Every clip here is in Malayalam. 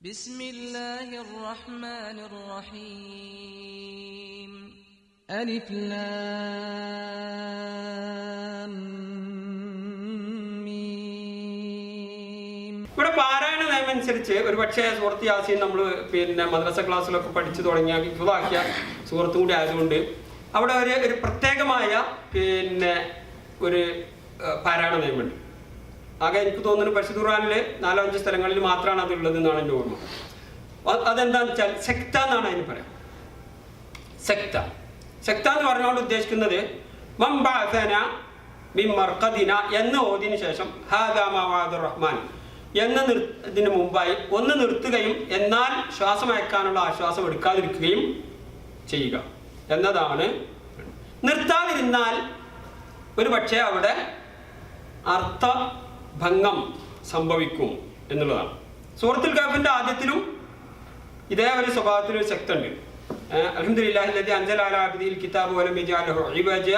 بسم الله الرحمن الرحيم ألف لام ميم. ഇവിടെ പാരായണ നിയമം അനുസരിച്ച് ഒരുപക്ഷെ സൂറത്ത് യാസീൻ നമ്മൾ മദ്രസ ക്ലാസ്സിലൊക്കെ പഠിച്ചു തുടങ്ങിയ ഹിഫ്ളാക്കിയ സൂറത്തും കൂടി ആയതുകൊണ്ട് അവിടെ ഒരു പ്രത്യേകമായ ഒരു പാരായണ നിയമമുണ്ട്. ആകെ എനിക്ക് തോന്നുന്നു പരിശുദ്ധ ഖുർആനില് 4-5 സ്ഥലങ്ങളിൽ മാത്രമാണ് അതുള്ളത് എന്നാണ് എൻ്റെ ഓർമ്മ. അതെന്താണെന്ന് വെച്ചാൽ സെക്ത എന്നാണ് അതിന് പറയാം. സെക്ത എന്ന് പറഞ്ഞുകൊണ്ട് ഉദ്ദേശിക്കുന്നത് എന്ന് ഓതിന് ശേഷം റഹ്മാൻ എന്നതിന് മുമ്പായി ഒന്ന് നിർത്തുകയും എന്നാൽ ശ്വാസം അയക്കാനുള്ള ആശ്വാസം എടുക്കാതിരിക്കുകയും ചെയ്യുക എന്നതാണ്. നിർത്താതിരുന്നാൽ ഒരു പക്ഷേ അവിടെ അർത്ഥഭംഗം സംഭവിക്കും എന്നുള്ളതാണ്. സൂറത്തുൽ കഹ്ഫിന്റെ ആദ്യത്തിലും ഇതേ ഒരു സ്വഭാവത്തിലൊരു ശക്തി ഉണ്ട്. അൽഹംദുലില്ലാഹി അല്ലദീ അൻസല അലാ അബ്ദിഹിൽ കിതാബ വലം യജഅലഹു ഇവജ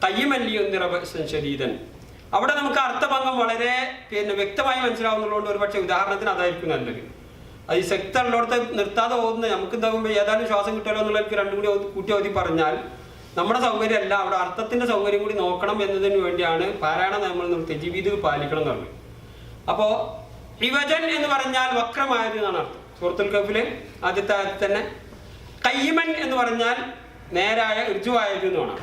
ഖയ്യിമൻ ലിയുൻദിറ ബഅസൻ ശദീദൻ. അവിടെ നമുക്ക് അർത്ഥഭംഗം വളരെ വ്യക്തമായി മനസ്സിലാവുന്നതുകൊണ്ട് ഒരു പക്ഷേ ഉദാഹരണത്തിന് അതായിരിക്കും നല്ലത്. അത് ഈ ശക്തി ഉള്ളിടത്ത് നിർത്താതെ പോകുന്നത് നമുക്ക് എന്താകുമ്പോൾ ഏതാനും ശ്വാസം കിട്ടുമല്ലോ എന്നുള്ളവർക്ക് രണ്ടും കൂടി കൂട്ടി ഓതി പറഞ്ഞാൽ നമ്മുടെ സൗകര്യമല്ല, അവിടെ അർത്ഥത്തിന്റെ സൗകര്യം കൂടി നോക്കണം എന്നതിന് വേണ്ടിയാണ് പാരായണ നിയമങ്ങൾ തെജീവീദ് പാലിക്കണം എന്ന് പറഞ്ഞത്. അപ്പോ ഇവജൻ എന്ന് പറഞ്ഞാൽ വക്രമായത് എന്നാണ് അർത്ഥം. സൂറത്തുൽ കഹ്ഫിലെ ആദ്യത്തെ ആയത്തിൽ തന്നെ ഖയ്യിമൻ എന്ന് പറഞ്ഞാൽ നേരായ ഋജുവായത് എന്നാണ്.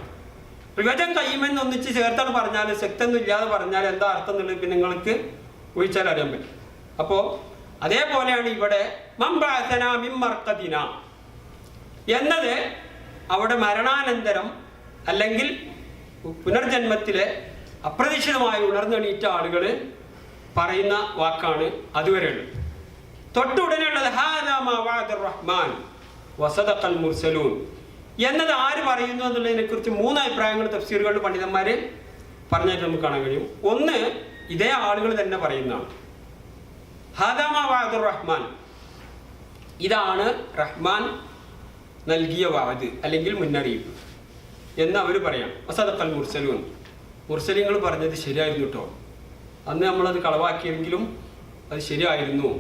ഇവജൻ ഖയ്യിമൻ ഒന്നിച്ച് ചേർത്താണ് പറഞ്ഞാൽ ശക്തൊന്നും ഇല്ലാതെ പറഞ്ഞാൽ എന്താ അർത്ഥം എന്നുള്ളത് പിന്നെ നിങ്ങൾക്ക് ഒഴിച്ചാൽ അറിയാൻ പറ്റും. അപ്പോ അതേപോലെയാണ് ഇവിടെ എന്നത് അവിടെ മരണാനന്തരം അല്ലെങ്കിൽ പുനർജന്മത്തിലെ അപ്രതീക്ഷിതമായി ഉണർന്നെണീറ്റ ആളുകൾ പറയുന്ന വാക്കാണ് അതുവരെയുള്ളത്. തൊട്ടുടനെയുള്ളത് റഹ്മാൻ വസദഖൽ മുർസലൂൻ എന്നത് ആര് പറയുന്നു എന്നുള്ളതിനെ കുറിച്ച് 3 അഭിപ്രായങ്ങൾ തഫ്സീറുകളിൽ പണ്ഡിതന്മാര് പറഞ്ഞായിട്ട് നമുക്ക് കാണാൻ കഴിയും. ഒന്ന്, ഇതേ ആളുകൾ തന്നെ പറയുന്നതാണ്. റഹ്മാൻ, ഇതാണ് റഹ്മാൻ നൽകിയ വാദ് അല്ലെങ്കിൽ മുന്നറിയിപ്പ് എന്ന് അവർ പറയാം. വസദഖൽ മുർസലൂൻ, മുർസലിങ്ങൾ പറഞ്ഞത് ശരിയായിരുന്നു കേട്ടോ, അന്ന് നമ്മളത് കളവാക്കിയെങ്കിലും അത് ശരിയായിരുന്നു.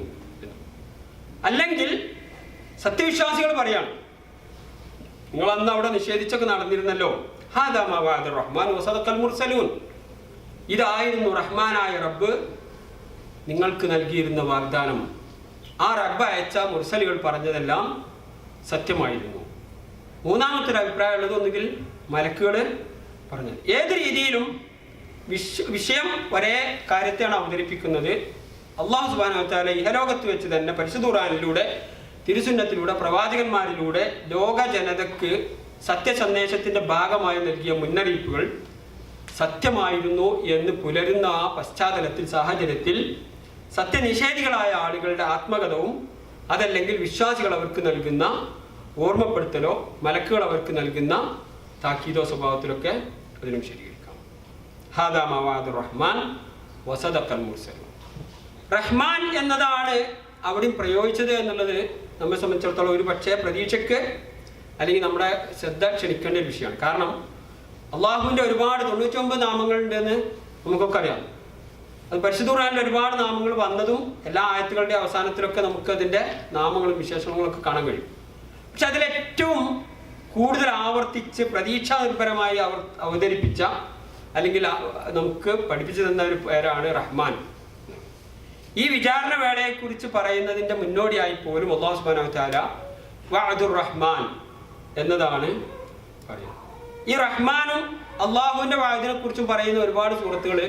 അല്ലെങ്കിൽ സത്യവിശ്വാസികൾ പറയാണ്, നിങ്ങൾ അന്ന് അവിടെ നിഷേധിച്ചൊക്കെ നടന്നിരുന്നല്ലോ. റഹ്മാൻ വസദഖൽ മുർസലൂൻ, ഇതായിരുന്നു റഹ്മാനായ റബ്ബ് നിങ്ങൾക്ക് നൽകിയിരുന്ന വാഗ്ദാനം. ആ റബ്ബ് അയച്ച മുർസലികൾ പറഞ്ഞതെല്ലാം സത്യമായിരുന്നു. മൂന്നാമത്തെ ഒരു അഭിപ്രായം ഉള്ളത് ഒന്നുകിൽ മലക്കുകൾ പറഞ്ഞത്. ഏത് രീതിയിലും വിഷയം ഒരേ കാര്യത്തെയാണ് അവതരിപ്പിക്കുന്നത്. അല്ലാഹു സുബ്ഹാനഹു വ തആല ഇഹലോകത്ത് വെച്ച് തന്നെ പരിശുദ്ധ ഖുർആനിലൂടെ തിരുസുന്നത്തിലൂടെ പ്രവാചകന്മാരിലൂടെ ലോക ജനതയ്ക്ക് സത്യസന്ദേശത്തിന്റെ ഭാഗമായി നൽകിയ മുന്നറിയിപ്പുകൾ സത്യമായിരുന്നു എന്ന് പുലരുന്ന ആ പശ്ചാത്തലത്തിൽ സാഹചര്യത്തിൽ സത്യനിഷേധികളായ ആളുകളുടെ ആത്മകഥവും അതല്ലെങ്കിൽ വിശ്വാസികൾ അവർക്ക് നൽകുന്ന ഓർമ്മപ്പെടുത്തലോ മലക്കുകൾ അവർക്ക് നൽകുന്ന താക്കീതോ സ്വഭാവത്തിലൊക്കെ അതിനും ശരിയായിരിക്കാം. റഹ്മാൻ വസദഖൽ മുർസലൂൻ. റഹ്മാൻ എന്നതാണ് അവിടെയും പ്രയോഗിച്ചത് എന്നുള്ളത് നമ്മെ സംബന്ധിച്ചിടത്തോളം ഒരു പക്ഷേ പ്രതീക്ഷയ്ക്ക് അല്ലെങ്കിൽ നമ്മുടെ ശ്രദ്ധ ക്ഷണിക്കേണ്ട ഒരു വിഷയമാണ്. കാരണം അള്ളാഹുവിൻ്റെ ഒരുപാട് 99 നാമങ്ങളുണ്ടെന്ന് നമുക്കൊക്കെ അറിയാം. അത് പരിശുദ്ധ ഖുർആനിൽ ഒരുപാട് നാമങ്ങൾ വന്നതും എല്ലാ ആയത്തുകളുടെ അവസാനത്തിലൊക്കെ നമുക്ക് അതിൻ്റെ നാമങ്ങളും വിശേഷണങ്ങളും ഒക്കെ കാണാൻ കഴിയും. പക്ഷെ അതിലേറ്റവും കൂടുതൽ ആവർത്തിച്ച് പ്രതീക്ഷാ നിർഭരമായി അവതരിപ്പിച്ച അല്ലെങ്കിൽ നമുക്ക് പഠിപ്പിച്ചു തന്ന ഒരു പേരാണ് റഹ്മാൻ. ഈ വിചാരണ വേളയെക്കുറിച്ച് പറയുന്നതിൻ്റെ മുന്നോടിയായി പോലും അല്ലാഹു സുബ്ഹാനഹു വ തആല വഅദുർ റഹ്മാൻ എന്നതാണ് പറയുന്നത്. ഈ റഹ്മാനും അള്ളാഹുവിൻ്റെ വാദിനെ കുറിച്ചും പറയുന്ന ഒരുപാട് സൂറത്തുകൾ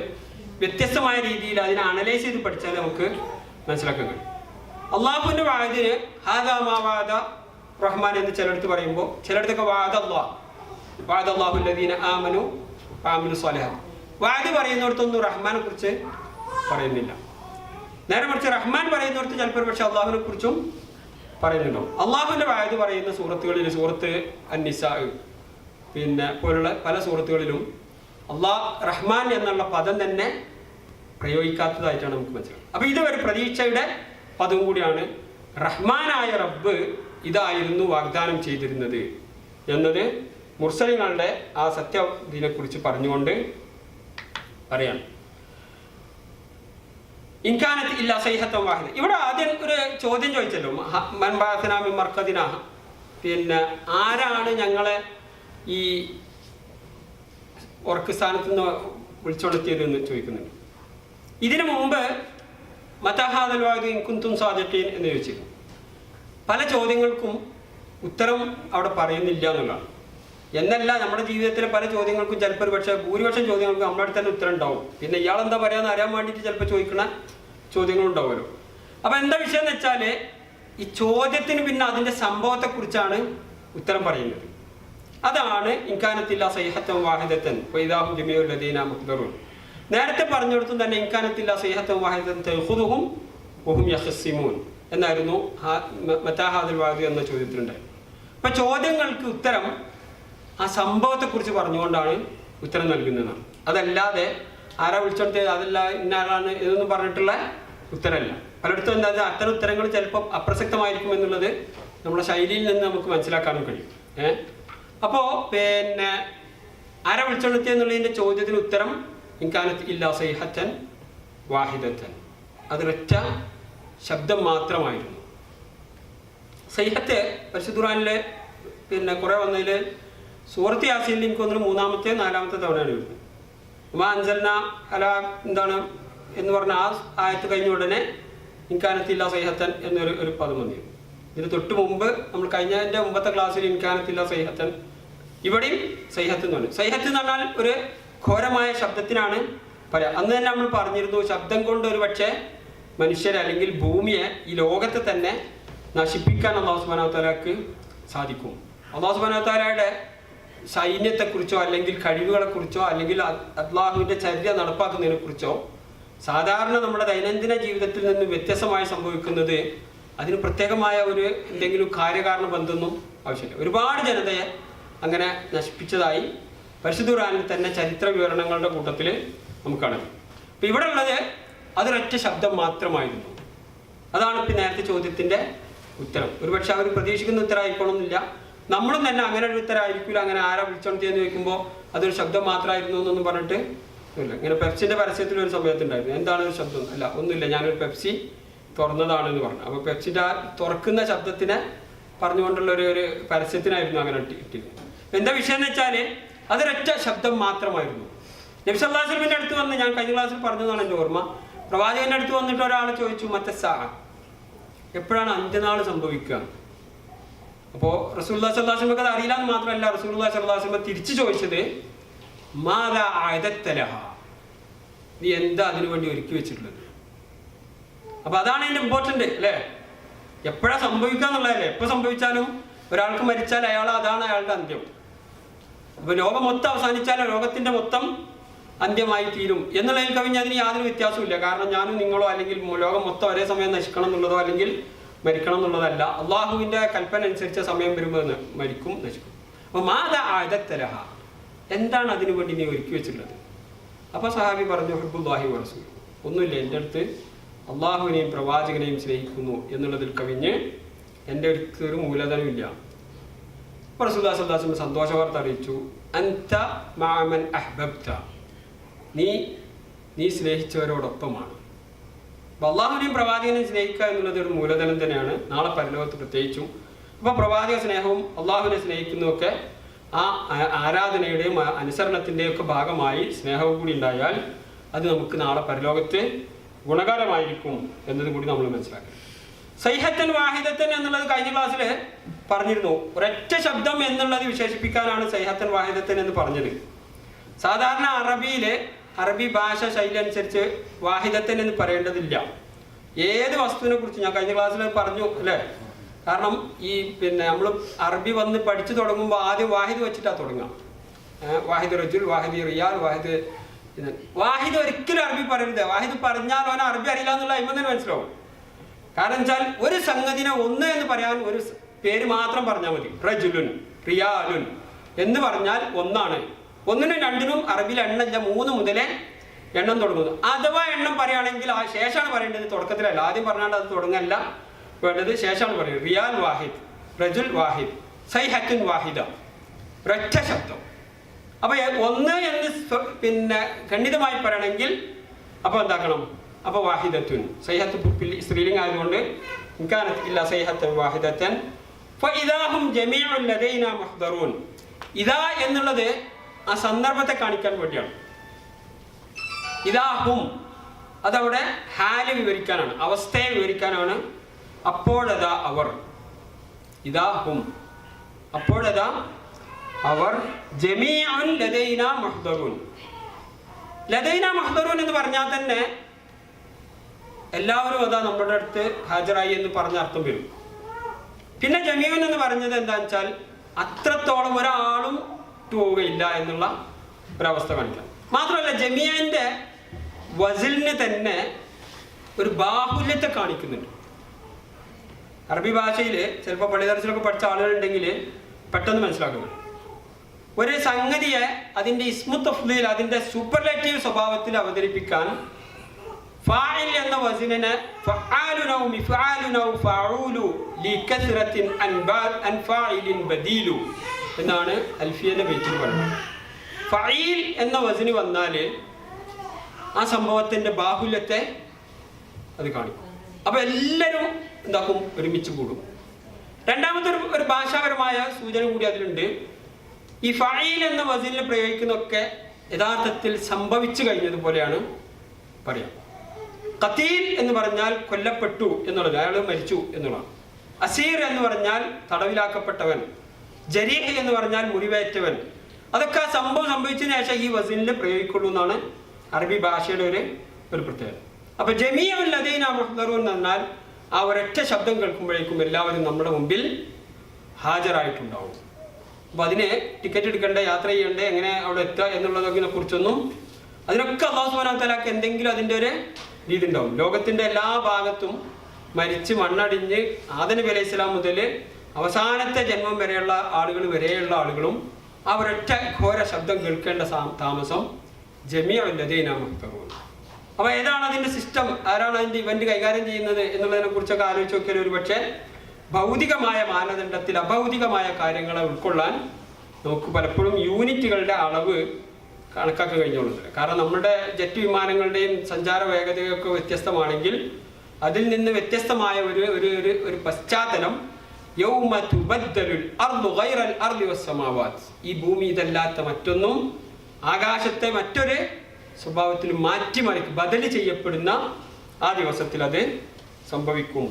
വ്യത്യസ്തമായ രീതിയിൽ അതിനെ അനലൈസ് ചെയ്ത് പഠിച്ചാൽ നമുക്ക് മനസ്സിലാക്കാൻ കഴിയും. അള്ളാഹുവിൻ്റെ വാദിന് ഹാദാമാവാദ റഹ്മാൻ എന്ന് ചിലടത്ത് പറയുമ്പോൾ ചിലടത്തൊക്കെ വാദല്ലാഹുല്ലദീന ആമനു വഅമിലു സ്വാലിഹാത്ത്. വാദി പറയുന്നിടത്തൊന്നും റഹ്മാനെ കുറിച്ച് പറയുന്നില്ല. നേരെ മറിച്ച് റഹ്മാൻ പറയുന്നിടത്ത് ചിലപ്പോൾ പക്ഷെ അള്ളാഹുവിനെ കുറിച്ചും പറയുന്നുണ്ടോ. അള്ളാഹുവിൻ്റെ വാദി പറയുന്ന സൂറത്തുകളിൽ സൂറത്ത് അന്നിസാ പോലുള്ള പല സൂറത്തുകളിലും റഹ്മാൻ എന്നുള്ള പദം തന്നെ പ്രയോഗിക്കാത്തതായിട്ടാണ് നമുക്ക് മനസ്സിലാക്കുന്നത്. അപ്പൊ ഇത് ഒരു പ്രതീക്ഷയുടെ പദവും കൂടിയാണ്. റഹ്മാനായ റബ്ബ് ഇതായിരുന്നു വാഗ്ദാനം ചെയ്തിരുന്നത് എന്നത് മുർസലിങ്ങളുടെ ആ സത്യത്തിനെ കുറിച്ച് പറഞ്ഞുകൊണ്ട് പറയാണ്. ഇൻകാനത്ത് ഇല്ല സൈഹത്തൻ വാഹിദ. ഇവിടെ ആദ്യം ഒരു ചോദ്യം ചോദിച്ചല്ലോ, മൻ ബഅസനാ മിൻ മർഖദിനാ, പിന്നെ ആരാണ് ഞങ്ങളെ ഈ ഉറക്ക സ്ഥാനത്ത് നിന്ന് വിളിച്ചുണർത്തിയത് എന്ന് ചോദിക്കുന്നുണ്ട്. ഇതിനു മുമ്പ് മതാ ഹാദൽ വാഇദു ഇൻ കുൻതും സാദിഖീൻ എന്ന് ചോദിച്ചിരുന്നു. പല ചോദ്യങ്ങൾക്കും ഉത്തരം അവിടെ പറയുന്നില്ല എന്നുള്ളതാണ്. എന്നല്ല, നമ്മുടെ ജീവിതത്തിലെ പല ചോദ്യങ്ങൾക്കും ചിലപ്പോൾ ഒരു പക്ഷേ ഭൂരിപക്ഷം ചോദ്യങ്ങൾക്കും നമ്മുടെ അടുത്ത് തന്നെ ഉത്തരം ഉണ്ടാവും. പിന്നെ ഇയാളെന്താ പറയാന്ന് അറിയാൻ വേണ്ടിയിട്ട് ചിലപ്പോൾ ചോദിക്കുന്ന ചോദ്യങ്ങളുണ്ടാവുമല്ലോ. അപ്പം എന്താ വിഷയം എന്ന് വെച്ചാൽ, ഈ ചോദ്യത്തിന് പിന്നെ അതിൻ്റെ സംഭവത്തെക്കുറിച്ചാണ് ഉത്തരം പറയുന്നത്. അതാണ് ഇൻകാനത്തില്ല സൈഹത്തൻ വാഹിദത്തൻ വൈദാഹും ജമീഉൽ ലദീന മുഹ്ദറൂൻ. നേരത്തെ പറഞ്ഞിടത്തും തന്നെ ഇൻകാനത്തില്ല സൈഹത്തൻ വാഹിദത്തൻ തഖുദുഹും വഹും യഖ്സിമൂൻ എന്നായിരുന്നു മതാ ഹാദൽ വാഇദു എന്ന ചോദ്യത്തിലുണ്ടായി. അപ്പം ചോദ്യങ്ങൾക്ക് ഉത്തരം ആ സംഭവത്തെക്കുറിച്ച് പറഞ്ഞുകൊണ്ടാണ് ഉത്തരം നൽകുന്നതാണ്. അതല്ലാതെ ആരാ വിളിച്ചോണ്ടേ അതല്ല ഇന്ന ആളാണ് ഇതൊന്നും പറഞ്ഞിട്ടുള്ള ഉത്തരമല്ല. പലയിടത്തും എന്താ അത്തരം ഉത്തരങ്ങൾ ചിലപ്പോൾ അപ്രസക്തമായിരിക്കും എന്നുള്ളത് നമ്മുടെ ശൈലിയിൽ നിന്ന് നമുക്ക് മനസ്സിലാക്കാനും കഴിയും. അപ്പോൾ പിന്നെ ആരാ വിളിച്ചോണ്ടെത്തിയ എന്നുള്ളതിൻ്റെ ചോദ്യത്തിന് ഉത്തരം ഇൻകാനത്ത് ഇല്ലാ സൈഹത്തൻ വാഹിദത്തൻ, അതൊരൊറ്റ ശബ്ദം മാത്രമായിരുന്നു. സൈഹത്ത് പരിശുദ്ധ ഖുർആനിലെ പിന്നെ കുറേ വന്നതിൽ സൂറത്ത് യാസീനിൽ എനിക്ക് തോന്നുന്നു 3-ാമത്തെ 4-ാമത്തെ തവണയാണ് വരുന്നത്. അൻസൽന അല എന്താണ് എന്ന് പറഞ്ഞ ആ ആയത്ത് കഴിഞ്ഞ ഉടനെ ഇൻകാനത്തില്ല സൈഹത്തൻ എന്നൊരു പദം വന്നിരുന്നു. ഇതിന് തൊട്ട് മുമ്പ് നമ്മൾ കഴിഞ്ഞതിൻ്റെ മുമ്പത്തെ ക്ലാസ്സിൽ ഇൻകാനത്തില്ല സൈഹത്തൻ, ഇവിടെയും സൈഹത്ത് എന്ന് പറഞ്ഞു. സൈഹത്ത് എന്ന് പറഞ്ഞാൽ ഒരു ഘോരമായ ശബ്ദത്തിനാണ് പറയാം. അന്ന് തന്നെ നമ്മൾ പറഞ്ഞിരുന്നു, ശബ്ദം കൊണ്ട് ഒരു പക്ഷേ മനുഷ്യരെ അല്ലെങ്കിൽ ഭൂമിയെ, ഈ ലോകത്തെ തന്നെ നശിപ്പിക്കാൻ അല്ലാഹു സുബ്ഹാനഹു വ തആലക്ക് സാധിക്കും. അല്ലാഹു സുബ്ഹാനഹു വ തആലയുടെ സൈന്യത്തെക്കുറിച്ചോ അല്ലെങ്കിൽ കഴിവുകളെക്കുറിച്ചോ അല്ലെങ്കിൽ അല്ലാഹുവിൻ്റെ ചര്യ നടപ്പാക്കുന്നതിനെ കുറിച്ചോ സാധാരണ നമ്മുടെ ദൈനംദിന ജീവിതത്തിൽ നിന്ന് വ്യത്യസ്തമായി സംഭവിക്കുന്നത് അതിന് പ്രത്യേകമായ ഒരു എന്തെങ്കിലും കാര്യകാരണ ബന്ധമൊന്നും ആവശ്യമില്ല. ഒരുപാട് ജനതയെ അങ്ങനെ നശിപ്പിച്ചതായി പരിശുദ്ധ ഖുർആനിൽ തന്നെ ചരിത്ര വിവരണങ്ങളുടെ കൂട്ടത്തിൽ നമുക്ക് കാണാം. അപ്പം ഇവിടെ ഉള്ളത് അതൊരൊറ്റ ശബ്ദം മാത്രമായിരുന്നു. അതാണ് ഇപ്പം നേരത്തെ ചോദ്യത്തിൻ്റെ ഉത്തരം. ഒരുപക്ഷെ അവർ പ്രതീക്ഷിക്കുന്ന ഉത്തരം ആയിക്കോണമെന്നില്ല. നമ്മളും തന്നെ അങ്ങനെ ഒരു ഉത്തരം ആയിരിക്കില്ല. അങ്ങനെ ആരാ വിളിച്ചോണ്ടിയെന്ന് ചോദിക്കുമ്പോൾ അതൊരു ശബ്ദം മാത്രമായിരുന്നു എന്നൊന്നും പറഞ്ഞിട്ട് ഇല്ല. ഇങ്ങനെ പെപ്സിൻ്റെ പരസ്യത്തിൽ ഒരു സമയത്തുണ്ടായിരുന്നു, എന്താണ് ഒരു ശബ്ദം, അല്ല ഒന്നുമില്ല, ഞാനൊരു പെപ്സി തുറന്നതാണെന്ന് പറഞ്ഞു. അപ്പോൾ പെപ്സിൻ്റെ തുറക്കുന്ന ശബ്ദത്തിനെ പറഞ്ഞുകൊണ്ടുള്ള ഒരു പരസ്യത്തിനായിരുന്നു അങ്ങനെ ഇട്ടിരുന്നത്. എന്താ വിഷയം എന്ന് വെച്ചാൽ അതൊരൊറ്റ ശബ്ദം മാത്രമായിരുന്നു. നബി സല്ലല്ലാഹു അലൈഹി വസല്ലമിന്റെ അടുത്ത് വന്ന്, ഞാൻ കഴിഞ്ഞ ക്ലാസ്സിൽ പറഞ്ഞതാണ് എൻ്റെ ഓർമ്മ, പ്രവാചകന്റെ അടുത്ത് വന്നിട്ട് ഒരാൾ ചോദിച്ചു, മത്ത സാ, എപ്പോഴാണ് അന്ത്യനാൾ സംഭവിക്കുക? അപ്പോൾ റസൂലുള്ളാഹി സ്വല്ലല്ലാഹു അലൈഹി വസല്ലം അത് അറിയില്ല എന്ന് മാത്രമല്ല, റസൂലുള്ളാഹി സ്വല്ലല്ലാഹു അലൈഹി വസല്ലം തിരിച്ചു ചോദിച്ചത് മാദാ അഅദത്തലഹ, നീ എന്താ അതിനു വേണ്ടി ഒരുക്കി വെച്ചിട്ടുള്ളത്? അപ്പൊ അതാണ് അതിന്റെ ഇമ്പോർട്ടന്റ് അല്ലേ? എപ്പോഴാ സംഭവിക്കുക എന്നുള്ളതല്ലേ. എപ്പോൾ സംഭവിച്ചാലും ഒരാൾക്ക് മരിച്ചാൽ അതാണ് അയാളുടെ അന്ത്യം. അപ്പൊ ലോകം മൊത്തം അവസാനിച്ചാൽ ലോകത്തിന്റെ മൊത്തം അന്ത്യമായി തീരും എന്നുള്ളതിൽ കവിഞ്ഞ് അതിന് യാതൊരു വ്യത്യാസമില്ല. കാരണം ഞാനും നിങ്ങളോ അല്ലെങ്കിൽ ലോകം മൊത്തം ഒരേ സമയം നശിക്കണം എന്നുള്ളതോ അല്ലെങ്കിൽ മരിക്കണം എന്നുള്ളതല്ല. അള്ളാഹുവിന്റെ കൽപ്പന അനുസരിച്ച സമയം വരുമ്പോൾ മരിക്കും, നശിക്കും. അപ്പൊ മാദാ അഅദത്തലഹ, എന്താണ് അതിനു വേണ്ടി നീ ഒരുക്കി വെച്ചിട്ടുള്ളത്? അപ്പൊ സഹാബി പറഞ്ഞു, ഹുബ്ബുല്ലാഹി വ റസൂലുഹു, ഒന്നുമില്ല, എൻ്റെ അടുത്ത് അള്ളാഹുവിനെയും പ്രവാചകനെയും സ്നേഹിക്കുന്നു എന്നുള്ളതിൽ കവിഞ്ഞ് എൻ്റെ അടുത്ത് ഒരു മൂലധനമില്ല. റസൂലുള്ളാഹി സ്വല്ലല്ലാഹു അലൈഹി വസല്ലം സന്തോഷ വാർത്ത അറിയിച്ചു, അൻത മഅ മൻ അഹ്ബബ്ത, നീ സ്നേഹിച്ചവരോടൊപ്പമാണ്. അപ്പോൾ അള്ളാഹുവിനെയും പ്രവാചകനെയും സ്നേഹിക്കുക എന്നുള്ളത് ഒരു മൂലധനം തന്നെയാണ് നാളെ പരലോകത്ത് പ്രത്യേകിച്ചും. അപ്പോൾ പ്രവാചക സ്നേഹവും അള്ളാഹുവിനെ സ്നേഹിക്കുന്നതൊക്കെ ആ ആരാധനയുടെയും അനുസരണത്തിൻ്റെയും ഒക്കെ ഭാഗമായി സ്നേഹവും കൂടി ഉണ്ടായാൽ അത് നമുക്ക് നാളെ പരലോകത്ത് ഗുണകരമായിരിക്കും എന്നത് കൂടി നമ്മൾ മനസ്സിലാക്കണം. സൈഹത്തൻ വാഹിദത്തൻ എന്നുള്ളത് കഴിഞ്ഞ ക്ലാസ്സിൽ പറഞ്ഞിരുന്നു. ഒരൊറ്റ ശബ്ദം എന്നുള്ളത് വിശേഷിപ്പിക്കാനാണ് സൈഹത്തൻ വാഹിദത്തൻ എന്ന് പറഞ്ഞത്. സാധാരണ അറബി ഭാഷ ശൈലി അനുസരിച്ച് വാഹിദത്തൻ എന്ന് പറയേണ്ടതില്ല. ഏത് വസ്തുവിനെ കുറിച്ച് ഞാൻ കഴിഞ്ഞ ക്ലാസ്സിൽ പറഞ്ഞു അല്ലേ? കാരണം നമ്മൾ അറബി വന്ന് പഠിച്ചു തുടങ്ങുമ്പോൾ ആദ്യം വാഹിദ് വെച്ചിട്ടാണ് തുടങ്ങുക. വാഹിദ് റജുൽ, വാഹിദ് റിയാൽ, വാഹിദ് ഒരിക്കലും അറബി പറയരുത്. വാഹിദ് പറഞ്ഞാൽ അവൻ അറബി അറിയില്ല എന്നുള്ള അയിമ തന്നെ മനസ്സിലാവും. കാരണം വെച്ചാൽ ഒരു സംഗതിനെ ഒന്ന് എന്ന് പറയാൻ ഒരു പേര് മാത്രം പറഞ്ഞാൽ മതി. റജുലുൻ, റിയാലുൻ എന്ന് പറഞ്ഞാൽ ഒന്നാണ്. ഒന്നിനും രണ്ടിനും അറബിയിൽ എണ്ണമില്ല, 3 മുതലേ എണ്ണം തുടങ്ങുന്നു. അഥവാ എണ്ണം പറയുകയാണെങ്കിൽ ആ ശേഷമാണ് പറയേണ്ടത്, തുടക്കത്തിലല്ല. ആദ്യം പറഞ്ഞാൽ അത് തുടങ്ങല്ല വേണ്ടത്, ശേഷമാണ് പറയുന്നത്. റിയാൽ വാഹിദ്, റജുൽ വാഹിദ്, സൈഹത്തുൻ വാഹിദ, ഒരൊറ്റ ശബ്ദം. അപ്പൊ ഒന്ന് എന്ന് ഖണ്ഡിതമായി പറയണമെങ്കിൽ അപ്പൊ എന്താക്കണം? അപ്പോൾ വാഹിദത്തുൻ സൈഹത്ത് സ്ത്രീലിംഗം ആയതുകൊണ്ട് ഇൻകാനത്ത് ഇല്ല സൈഹത്തൻ വാഹിദത്തൻ ഫഇദാഹും ജമീഉൻ ലദൈനാ മുഹ്ദറൂൻ. ഇദാ എന്നുള്ളത് ആ സന്ദർഭത്തെ കാണിക്കാൻ വേണ്ടിയാണ്. ഇദാഹും അതവിടെ ഹാല് വിവരിക്കാനാണ്, അവസ്ഥയെ വിവരിക്കാനാണ്. അപ്പോഴതാ അവർ, ഇദാഹും അപ്പോഴതാ അവർ ജമീഉൻ ലദൈനാ മുഹ്ദറൂൻ. ലദൈനാ മുഹ്ദറൂൻ എന്ന് പറഞ്ഞാൽ തന്നെ എല്ലാവരും അതാ നമ്മുടെ അടുത്ത് ഹാജരായി എന്ന് പറഞ്ഞ അർത്ഥം വരും. പിന്നെ ജമീഉൻ എന്ന് പറഞ്ഞത് എന്താണെന്ന് വെച്ചാൽ അത്രത്തോളം ഒരാളും പോവുകയില്ല എന്നുള്ള ഒരവസ്ഥ കാണിക്കാം. മാത്രമല്ല ജമീഇന്റെ വസിലിന് തന്നെ ഒരു ബാഹുല്യത്തെ കാണിക്കുന്നുണ്ട്. അറബി ഭാഷയിൽ ചിലപ്പോൾ പള്ളിദർശനമൊക്കെ പഠിച്ച ആളുകളുണ്ടെങ്കിൽ പെട്ടെന്ന് മനസ്സിലാക്കുന്നത് ഒരു സംഗതിയെ അതിൻ്റെ ഇസ്മു തഫ്ദീൽ, അതിൻ്റെ സൂപ്പർലേറ്റീവ് സ്വഭാവത്തിൽ അവതരിപ്പിക്കാൻ ഫാഇൽ എന്ന വസിനെ ഫആലുൻ ഔ മിഫ്ആലുൻ ഔ ഫഊലു ലികസ്റത്തിൻ അൻ ഫാഇലിൻ ബദീലു എന്നാണ് അൽഫിയയുടെ ബൈത്തിൽ പറയുന്നത്. ഫഈൽ എന്ന വസിന് വന്നാൽ ആ സംഭവത്തിൻ്റെ ബാഹുല്യത്തെ അത് കാണിക്കും. അപ്പോൾ എല്ലാവരും എന്താക്കും, ഒരുമിച്ച് കൂടും. രണ്ടാമത്തെ ഒരു ഭാഷാപരമായ സൂചന കൂടി അതിലുണ്ട്. ഈ ഫഈൽ എന്ന വസിനിൽ പ്രയോഗിക്കുന്നതൊക്കെ യഥാർത്ഥത്തിൽ സംഭവിച്ചു കഴിഞ്ഞതുപോലെയാണ് പറയാം. ഖതീൽ എന്ന് പറഞ്ഞാൽ കൊല്ലപ്പെട്ടു എന്നുള്ളത്, അയാൾ മരിച്ചു എന്നുള്ളതാണ്. അസീർ എന്ന് പറഞ്ഞാൽ തടവിലാക്കപ്പെട്ടവൻ. ജരീഹ് എന്ന് പറഞ്ഞാൽ മുറിവേറ്റവൻ. അതൊക്കെ ആ സംഭവം സംഭവിച്ചതിന് ശേഷം ഈ വസിനിൽ പ്രയോഗിക്കുള്ളൂ എന്നാണ് അറബി ഭാഷയുടെ ഒരു പ്രത്യേകത. അപ്പൊ ജമീഉൻ ലദൈനാ മുഹ്ദറൂൻ എന്ന് പറഞ്ഞാൽ ആ ഒരൊറ്റ ശബ്ദം കേൾക്കുമ്പോഴേക്കും എല്ലാവരും നമ്മുടെ മുമ്പിൽ ഹാജരായിട്ടുണ്ടാവും. അപ്പൊ അതിന് ടിക്കറ്റ് എടുക്കേണ്ട, യാത്ര ചെയ്യേണ്ട, എങ്ങനെ അവിടെ എത്തുക എന്നുള്ളതിനെ കുറിച്ചൊന്നും അതിനൊക്കെ അല്ലാഹു സുബ്ഹാനഹു വ തആലക്ക് എന്തെങ്കിലും അതിൻ്റെ ഒരു രീതി ഉണ്ടാവും. ലോകത്തിന്റെ എല്ലാ ഭാഗത്തും മരിച്ച് മണ്ണടിഞ്ഞ് ആദം നബി അലൈഹി സ്വലാം മുതൽ അവസാനത്തെ ജന്മം വരെയുള്ള ആളുകൾ വരെയുള്ള ആളുകളും ആ ഒരൊറ്റ ഘോര ശബ്ദം കേൾക്കേണ്ട താമസം ജമീഉൻ ലദൈനാ മുഹ്ദറൂൻ. അപ്പോൾ ഏതാണ് അതിൻ്റെ സിസ്റ്റം, ആരാണ് അതിൻ്റെ ഇവന്റ് കൈകാര്യം ചെയ്യുന്നത് എന്നുള്ളതിനെ കുറിച്ചൊക്കെ ആലോചിച്ച് നോക്കിയാൽ ഒരു പക്ഷേ ഭൗതികമായ മാനദണ്ഡത്തിൽ അഭൗതികമായ കാര്യങ്ങളെ ഉൾക്കൊള്ളാൻ നമുക്ക് പലപ്പോഴും യൂണിറ്റുകളുടെ അളവ് കണക്കാക്കാൻ കഴിഞ്ഞോളുന്നില്ല. കാരണം നമ്മുടെ ജെറ്റ് വിമാനങ്ങളുടെയും സഞ്ചാര വേഗതയൊക്കെ വ്യത്യസ്തമാണെങ്കിൽ അതിൽ നിന്ന് വ്യത്യസ്തമായ ഒരു പശ്ചാത്തലം യൗമ തുബദ്ദലുൽ അർദു ഗൈറൽ അർദി വസ്സമാവാത്ത്, ഈ ഭൂമി ഇതല്ലാത്ത മറ്റൊന്നും ആകാശത്തെ മറ്റൊരു സ്വഭാവത്തിൽ മാറ്റിമറിക്കും, ബദല് ചെയ്യപ്പെടുന്ന ആ ദിവസത്തിൽ അത് സംഭവിക്കും.